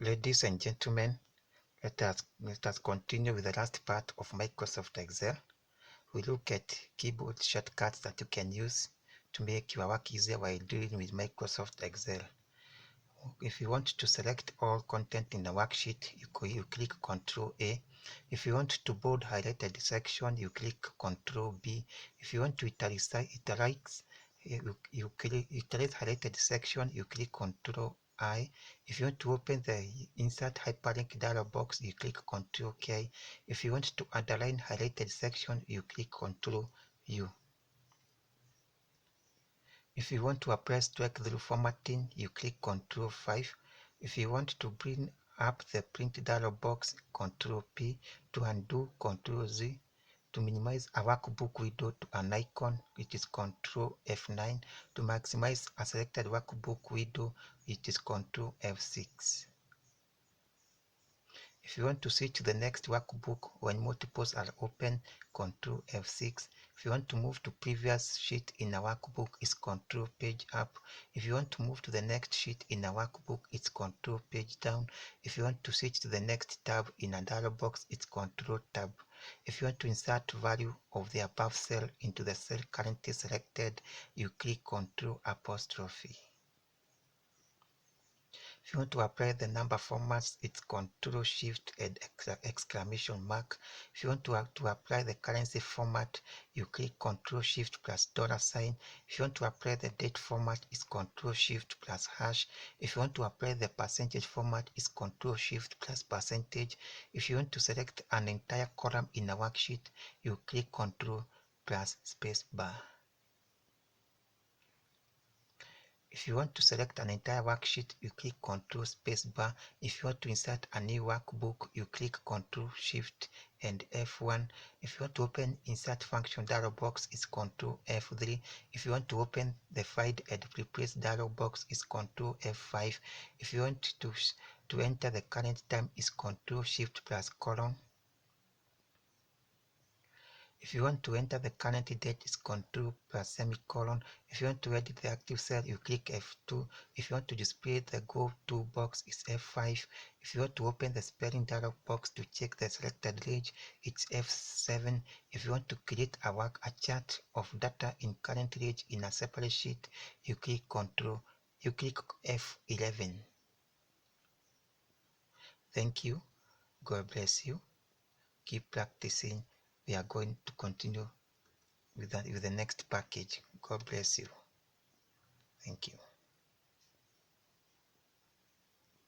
Ladies and gentlemen, let us continue with the last part of Microsoft Excel. We look at keyboard shortcuts that you can use to make your work easier while dealing with Microsoft Excel. If you want to select all content in the worksheet, you click Ctrl A. If you want to bold highlighted section, you click Ctrl B. If you want to italize highlighted section, you click Ctrl I. If you want to open the insert hyperlink dialog box, you click Ctrl K. If you want to underline highlighted section, you click Ctrl U. If you want to apply strike-through formatting, you click Ctrl 5. If you want to bring up the print dialog box, Ctrl P. To undo, Ctrl Z. To minimize a workbook window to an icon, it is Ctrl F9. To maximize a selected workbook window, it is Ctrl F6. If you want to switch to the next workbook when multiples are open, Ctrl F6. If you want to move to previous sheet in a workbook, it's Ctrl Page Up. If you want to move to the next sheet in a workbook, it's Ctrl Page Down. If you want to switch to the next tab in a dialog box, it's Ctrl Tab. If you want to insert value of the above cell into the cell currently selected, you click Ctrl apostrophe. If you want to apply the number formats, it's Ctrl Shift and exclamation mark. If you want to apply the currency format, you click Ctrl Shift plus $sign. If you want to apply the date format, it's Ctrl Shift plus hash. If you want to apply the percentage format, it's Ctrl Shift plus percentage. If you want to select an entire column in a worksheet, you click Ctrl plus space bar. If you want to select an entire worksheet, you click Ctrl space bar. If you want to insert a new workbook, you click Ctrl Shift and F1. If you want to open insert function dialog box, it's Ctrl F3. If you want to open the find and replace dialog box, it's Ctrl F5. If you want to enter the current time, it's Ctrl Shift plus colon. If you want to enter the current date, it's Ctrl plus semicolon. If you want to edit the active cell, you click F2. If you want to display the Go To box, it's F5. If you want to open the spelling dialog box to check the selected range, it's F7. If you want to create a chart of data in current range in a separate sheet, you click F11. Thank you. God bless you. Keep practicing. We are going to continue with the next package. God bless you. Thank you.